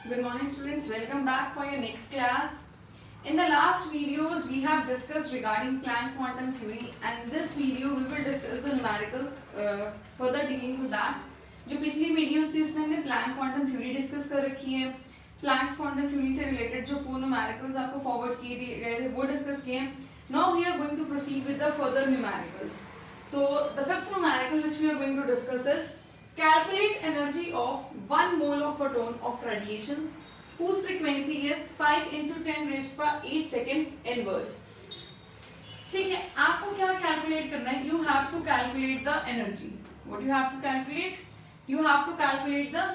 Good morning students, welcome back for your next class. In the last videos we have discussed regarding Planck quantum theory, and this video we will discuss the numericals further digging to that. जो पिछली videos थी उसमें हमने Planck quantum theory discuss कर रखी है. Planck quantum theory से related जो 4 numericals आपको फॉरवर्ड किए गए थे वो डिस्कस किए हैं. Now we are going to proceed with the further numericals. So the fifth numerical which we are going to discuss is calculate energy of 1 mole of photon of radiations whose frequency is 5 into 10 raised by 8 second inverse. ठीक है, आपको क्या calculate करना है? You have to calculate the energy. What you have to calculate? You have to calculate the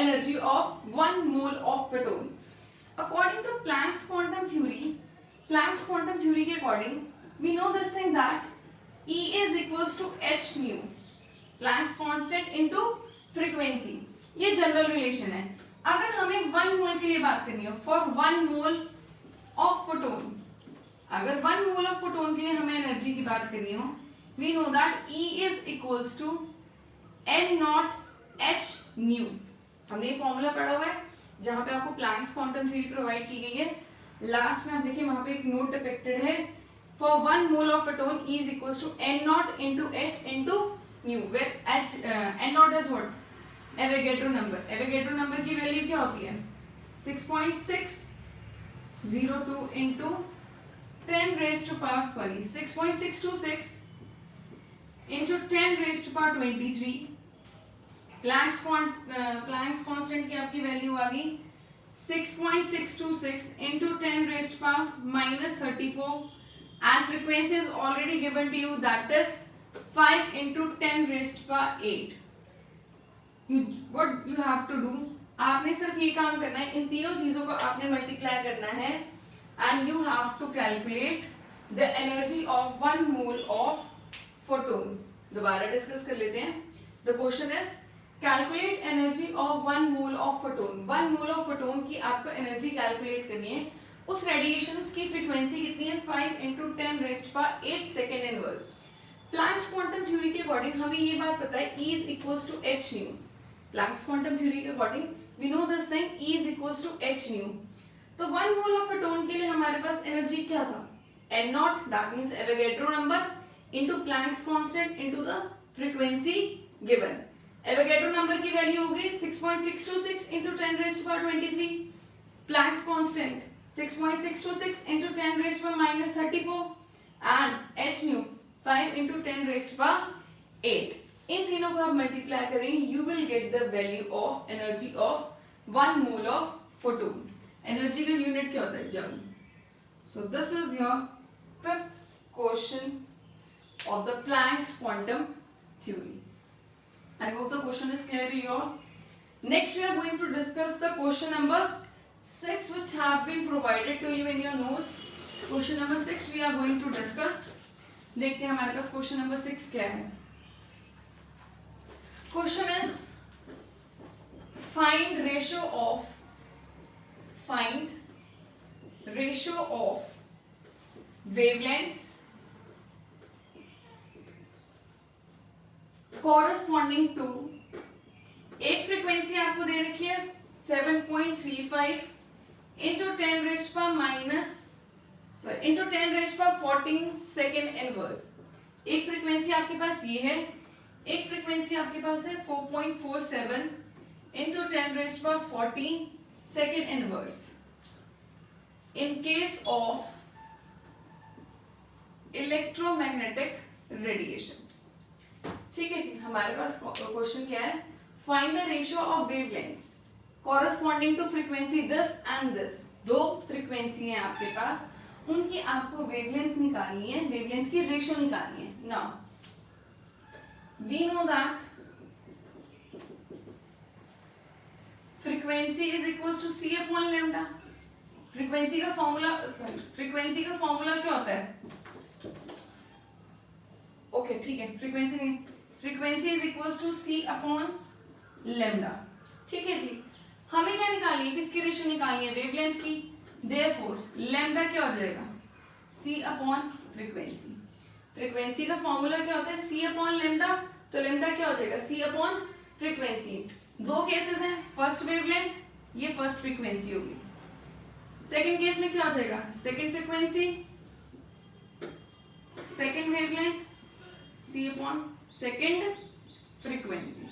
energy of 1 mole of photon. According to Planck's quantum theory के according, we know this thing that E is equals to h nu. Planck's constant into frequency. ये general relation है. अगर हमें 1 मोल के लिए बात करनी हो, फॉर 1 मोल ऑफ फोटोन, अगर 1 मोल ऑफ फोटोन के लिए हमें एनर्जी की बात करनी हो, we know that E is equals to n naught h nu. हमने ये फॉर्मूला पढ़ा हुआ है जहां पे आपको प्लैंक्स क्वांटम थ्योरी प्रोवाइड की गई है. लास्ट में आप देखिए वहां पे एक नोट डिपिक्टेड है. For 1 mole of photon E is equals to n naught into h into nu, where h n naught is what? Avogadro number. Avogadro number की वैल्यू क्या होती है? 6.602 into 10 raised to power 6.626 into 10 raised to power 23. Planck's constant की आपकी value आ गई 6.626 into 10 raised to power minus 34, and frequency is already given to you, that is 5 into 10 raised by 8. What you have to do? आपने सिर्फ ये काम करना है, इन तीनों चीजों को आपने मल्टीप्लाई करना है, and you have to calculate the energy of 1 mole of photon. दोबारा डिस्कस कर लेते हैं. The question is calculate energy of 1 mole of photon. 1 mole of photon की आपको एनर्जी कैलकुलेट करनी है. उस रेडिएशंस की फ्रीक्वेंसी कितनी है? 5 into 10 raised by 8 second inverse. Planck's quantum theory के अकॉर्डिंग हमें ये बात पता है E is equals to h nu. Planck's quantum theory के according we know this thing E is equals to h nu. तो 1 मोल ऑफ फोटोन के लिए हमारे पास एनर्जी क्या था? n naught, that means Avogadro number into Planck's constant into the frequency given. Avogadro number की value हो गई 6.626 into 10 raised to power 23. Planck's constant 6.626 into 10 raised to power minus 34, and h nu 5 into 10 raised to power 8. इन तीनों को आप multiply करेंगे, you will get the value of energy of 1 mole of photon. Energy का unit क्या होता है? Joule. So this is your fifth question of the Planck's quantum theory. I hope the question is clear to you all. Next we are going to discuss the question number 6 which have been provided to you in your notes. Question number 6 we are going to discuss. देखते हैं हमारे पास question number 6 क्या है. Question is find ratio of wavelengths corresponding to, एक frequency आपको दे रखी है 7.35 into 10 raised by minus into 10 raised by 14 second inverse. एक फ्रीक्वेंसी आपके पास ये है, एक फ्रीक्वेंसी आपके पास है 4.47 into 10 raised by 14 second inverse. In case of electromagnetic radiation. ठीक है जी, हमारे पास क्वेश्चन क्या है? Find the ratio of wavelengths corresponding to frequency this and this. दो फ्रीक्वेंसी है आपके पास, उनकी आपको वेवलेंथ निकालनी है, वेवलेंथ की रेशियो निकालनी है. Now we know that frequency is equals to c upon lambda. Frequency का फॉर्मूला क्या होता है? ओके ठीक है, frequency is equals to c upon lambda. ठीक है जी, हमें क्या निकालनी है? किसकी रेशियो निकालनी है? वेवलेंथ की. Therefore, लैम्डा क्या हो जाएगा? c upon frequency. फ्रीक्वेंसी का फॉर्मूला क्या होता है? c upon lambda. तो लैम्डा क्या हो जाएगा? c upon frequency. दो केसेस हैं, फर्स्ट वेवलेंथ ये फर्स्ट फ्रीक्वेंसी होगी। सेकंड केस में क्या हो जाएगा, second frequency, second wavelength, c upon second frequency.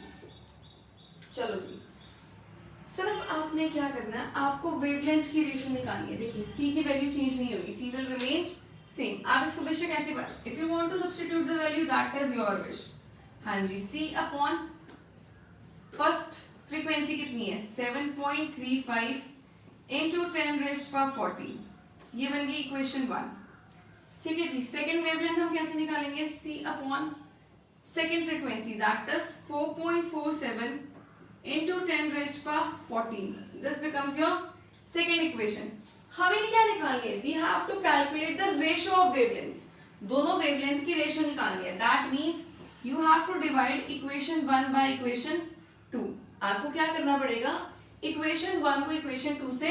चलो जी, सिर्फ आपने क्या करना है, आपको वेवलेंथ की रेशियो निकालनी है। देखिए c की वैल्यू चेंज नहीं होगी, c विल रिमेन सेम। आप इसको बेशक ऐसे पढ़, if you want to substitute the value that is your wish. हाँ जी, c अपॉन फर्स्ट फ्रीक्वेंसी कितनी है 7.35 इंटू 10⁻14, ये बन गई इक्वेशन 1। ठीक है जी, सेकंड वेवलेंथ हम कैसे निकालेंगे, c upon second frequency that is 4.47 into 10⁻14. This becomes your second equation. हमें क्या निकालनी है, we have to calculate the ratio of wavelengths. दोनों wavelength की ratio निकालनी है. That means you have to divide equation 1 by equation 2. आपको क्या करना पड़ेगा, equation 1 को equation 2 से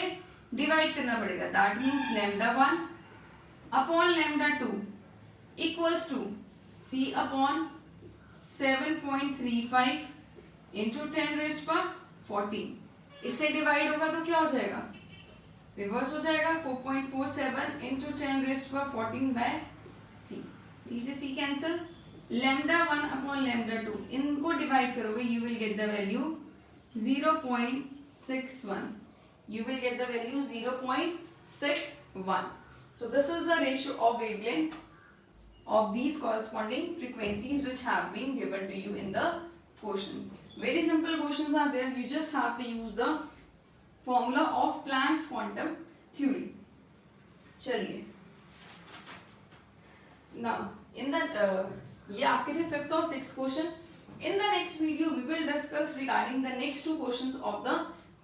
divide करना पड़ेगा. That means lambda 1 upon lambda 2 equals to c upon 7.35 into 10⁻14. इससे डिवाइड होगा तो क्या हो जाएगा, रिवर्स हो जाएगा, 4.47 इंटू 10⁻14 बाय c. c से c cancel, lambda 1 upon lambda 2, इनको डिवाइड करोगे you will get the value 0.61. You will get the value 0.61. So this is the ratio of wavelength of these corresponding frequencies which have been given to you in the questions. Very simple questions are there. You just have to use the formula of Planck's quantum theory. चलिए, now in the ये आपके थे 5th और 6th question. In the next video we will discuss regarding the next 2 questions of the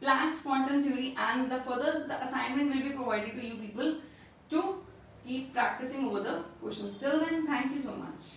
Planck's quantum theory, and the further the assignment will be provided to you people to keep practicing over the questions. Till then, thank you so much.